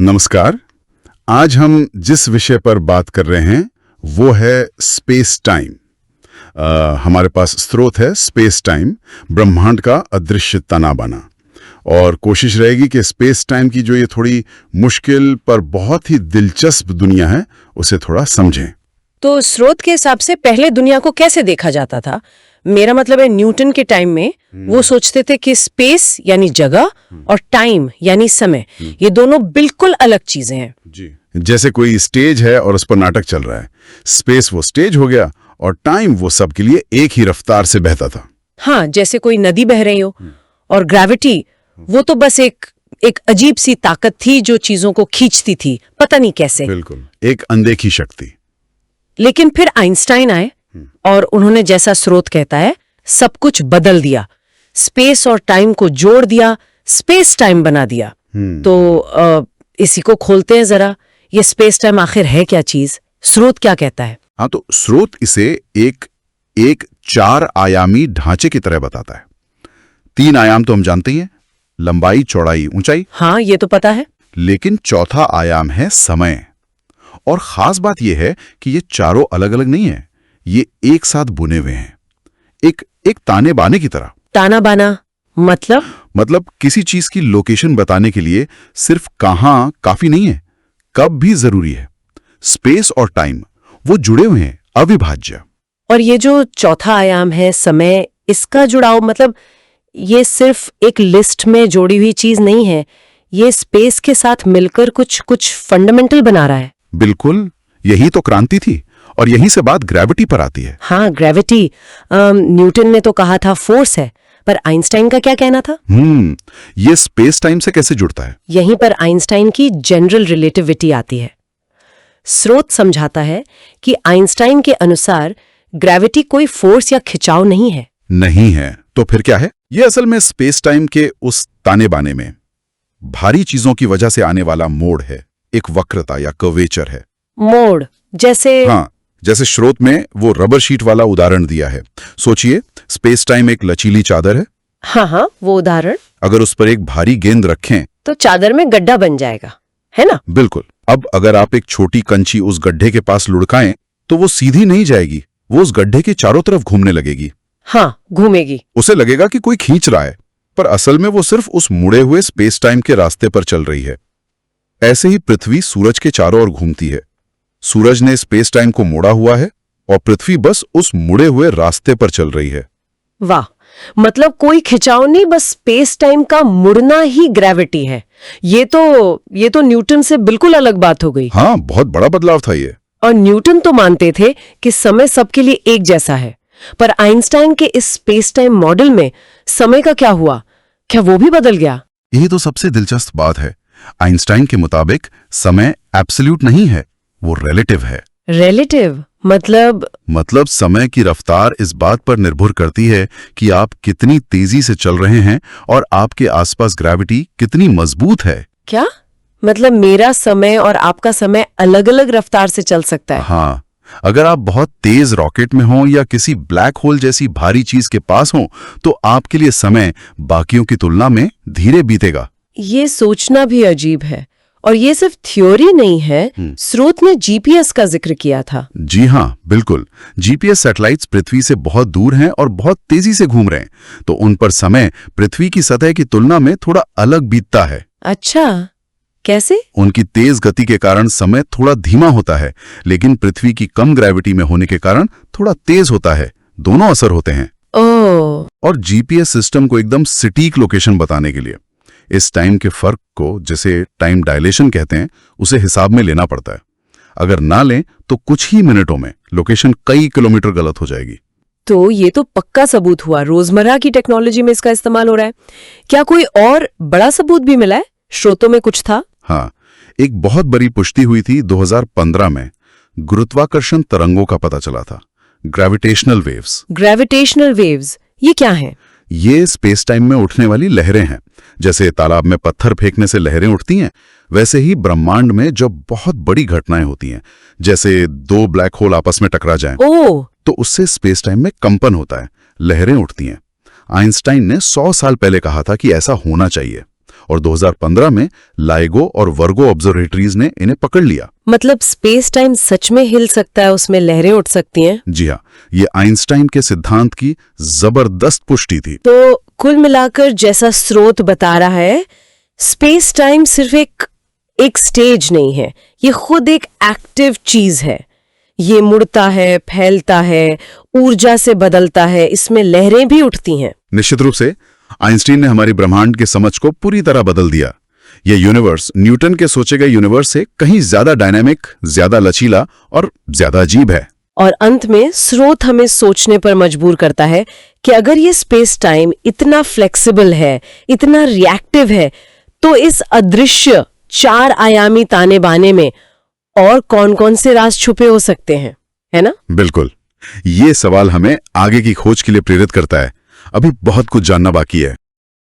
नमस्कार। आज हम जिस विषय पर बात कर रहे हैं वो है स्पेस टाइम। हमारे पास स्रोत है स्पेस टाइम, ब्रह्मांड का अदृश्य तना बना, और कोशिश रहेगी कि स्पेस टाइम की जो ये थोड़ी मुश्किल पर बहुत ही दिलचस्प दुनिया है उसे थोड़ा समझें। तो स्रोत के हिसाब से पहले दुनिया को कैसे देखा जाता था? मेरा मतलब है न्यूटन के टाइम में वो सोचते थे कि स्पेस यानी जगह और टाइम यानी समय, ये दोनों बिल्कुल अलग चीजें हैं। जी, जैसे कोई स्टेज है और उस पर नाटक चल रहा है। स्पेस वो स्टेज हो गया और टाइम वो सबके लिए एक ही रफ्तार से बहता था। हाँ, जैसे कोई नदी बह रही हो, और ग्रेविटी वो तो बस एक अजीब सी ताकत थी जो चीजों को खींचती थी, पता नहीं कैसे। बिल्कुल, एक अनदेखी शक्ति। लेकिन फिर आइंस्टाइन आए और उन्होंने, जैसा स्रोत कहता है, सब कुछ बदल दिया, स्पेस और टाइम को जोड़ दिया, स्पेस टाइम बना दिया। तो इसी को खोलते हैं जरा, ये स्पेस टाइम आखिर है क्या चीज? स्रोत क्या कहता है? हाँ, तो स्रोत इसे एक 4 आयामी ढांचे की तरह बताता है। 3 आयाम तो हम जानते ही हैं, लंबाई, चौड़ाई, ऊंचाई। हाँ, ये तो पता है। लेकिन चौथा आयाम है समय। और खास बात यह है कि ये चारों अलग अलग नहीं है, ये एक साथ बुने हुए हैं, एक ताने बाने की तरह। ताना बाना मतलब किसी चीज की लोकेशन बताने के लिए सिर्फ कहां काफी नहीं है, कब भी जरूरी है। स्पेस और टाइम वो जुड़े हुए हैं, अविभाज्य। और ये जो चौथा आयाम है समय, इसका जुड़ाव मतलब ये सिर्फ एक लिस्ट में जोड़ी हुई चीज नहीं है, ये स्पेस के साथ मिलकर कुछ फंडामेंटल बना रहा है। बिल्कुल, यही तो क्रांति थी। और यहीं से बात ग्रेविटी पर आती है। हाँ, ग्रेविटी। न्यूटन ने तो कहा था फोर्स है, पर आइंस्टाइन का क्या कहना था? ये स्पेस टाइम से कैसे जुड़ता है? यहीं पर आइंस्टाइन की जनरल रिलेटिविटी आती है। स्रोत समझाता है कि आइंस्टाइन के अनुसार ग्रेविटी कोई फोर्स या खिंचाव नहीं है। नहीं है तो फिर क्या है? ये असल में स्पेस टाइम के उस ताने बाने में भारी चीजों की वजह से आने वाला मोड़ है, एक वक्रता या कर्वेचर है। मोड़ जैसे? हाँ, जैसे स्रोत में वो रबर शीट वाला उदाहरण दिया है। सोचिए, स्पेस टाइम एक लचीली चादर है। हाँ, वो उदाहरण। अगर उस पर एक भारी गेंद रखें तो चादर में गड्ढा बन जाएगा, है ना? बिल्कुल। अब अगर आप एक छोटी कंची उस गड्ढे के पास लुढ़काएं तो वो सीधी नहीं जाएगी, वो उस गड्ढे के चारों तरफ घूमने लगेगी। हाँ, घूमेगी। उसे लगेगा कि कोई खींच रहा है, पर असल में वो सिर्फ उस मुड़े हुए स्पेस टाइम के रास्ते पर चल रही है। ऐसे ही पृथ्वी सूरज के चारों ओर घूमती है। सूरज ने स्पेस टाइम को मोड़ा हुआ है और पृथ्वी बस उस मुड़े हुए रास्ते पर चल रही है। वाह, मतलब कोई खिंचाव नहीं, बस स्पेस टाइम का मुड़ना ही ग्रेविटी है। ये तो न्यूटन से बिल्कुल अलग बात हो गई। हाँ, बहुत बड़ा बदलाव था ये। और न्यूटन तो मानते थे कि समय सबके लिए एक जैसा है, पर आइंस्टाइन के इस स्पेस टाइम मॉडल में समय का क्या हुआ? क्या वो भी बदल गया? यही तो सबसे दिलचस्प बात है। आइंस्टाइन के मुताबिक समय एब्सोल्यूट नहीं है, वो रिलेटिव है। रिलेटिव मतलब समय की रफ्तार इस बात पर निर्भर करती है कि आप कितनी तेजी से चल रहे हैं और आपके आसपास ग्रेविटी कितनी मजबूत है। क्या मतलब मेरा समय और आपका समय अलग अलग रफ्तार से चल सकता है? हाँ, अगर आप बहुत तेज रॉकेट में हों या किसी ब्लैक होल जैसी भारी चीज के पास हों तो आपके लिए समय बाकियों की तुलना में धीरे बीतेगा। ये सोचना भी अजीब है। और ये सिर्फ थ्योरी नहीं है, स्रोत ने जीपीएस का जिक्र किया था। जी हाँ, बिल्कुल। जीपीएस सैटेलाइट्स पृथ्वी से बहुत दूर हैं और बहुत तेजी से घूम रहे हैं, तो उन पर समय पृथ्वी की सतह की तुलना में थोड़ा अलग बीतता है। अच्छा, कैसे? उनकी तेज गति के कारण समय थोड़ा धीमा होता है, लेकिन पृथ्वी की कम ग्रेविटी में होने के कारण थोड़ा तेज होता है। दोनों असर होते हैं। ओह। और जीपीएस सिस्टम को एकदम सटीक लोकेशन बताने के लिए इस टाइम के फर्क को, जिसे टाइम डायलेशन कहते हैं, उसे हिसाब में लेना पड़ता है। अगर ना लें तो कुछ ही मिनटों में लोकेशन कई किलोमीटर गलत हो जाएगी। तो ये तो पक्का सबूत हुआ रोजमर्रा की टेक्नोलॉजी में इसका इस्तेमाल हो रहा है। क्या कोई और बड़ा सबूत भी मिला है? स्रोतों में कुछ था? हाँ, एक बहुत बड़ी पुष्टि हुई थी 2015 में। गुरुत्वाकर्षण तरंगों का पता चला था, ग्रेविटेशनल वेव्स। ग्रेविटेशनल वेव्स ये क्या है? ये स्पेस टाइम में उठने वाली लहरें हैं। जैसे तालाब में पत्थर फेंकने से लहरें उठती हैं, वैसे ही ब्रह्मांड में जब बहुत बड़ी घटनाएं होती हैं, जैसे 2 ब्लैक होल आपस में टकरा जाएं, तो उससे स्पेस टाइम में कंपन होता है, लहरें उठती हैं। आइंस्टाइन ने 100 साल पहले कहा था कि ऐसा होना चाहिए, और 2015 में लाइगो और वर्गो ऑब्जर्वेटरीज ने इन्हें पकड़ लिया। मतलब स्पेस टाइम सच में हिल सकता है, उसमें लहरें उठ सकती हैं? जी हाँ, ये आइंस्टाइन के सिद्धांत की जबरदस्त पुष्टि थी। तो कुल मिलाकर जैसा स्रोत बता रहा है, स्पेस टाइम सिर्फ एक स्टेज नहीं है, ये खुद एक एक्टिव चीज है। ये मुड़ता है, फैलता है, ऊर्जा से बदलता है, इसमें लहरें भी उठती हैं। निश्चित रूप से आइंस्टीन ने हमारी ब्रह्मांड की समझ को पूरी तरह बदल दिया। यह यूनिवर्स न्यूटन के सोचे गए यूनिवर्स से कहीं ज्यादा डायनामिक, ज्यादा लचीला और ज्यादा अजीब है। और अंत में स्रोत हमें सोचने पर मजबूर करता है कि अगर ये स्पेस टाइम इतना फ्लेक्सिबल है, इतना रिएक्टिव है, तो इस अदृश्य 4 आयामी ताने बाने में और कौन-कौन से राज छुपे हो सकते हैं, है ना? बिल्कुल, ये सवाल हमें आगे की खोज के लिए प्रेरित करता है। अभी बहुत कुछ जानना बाकी है।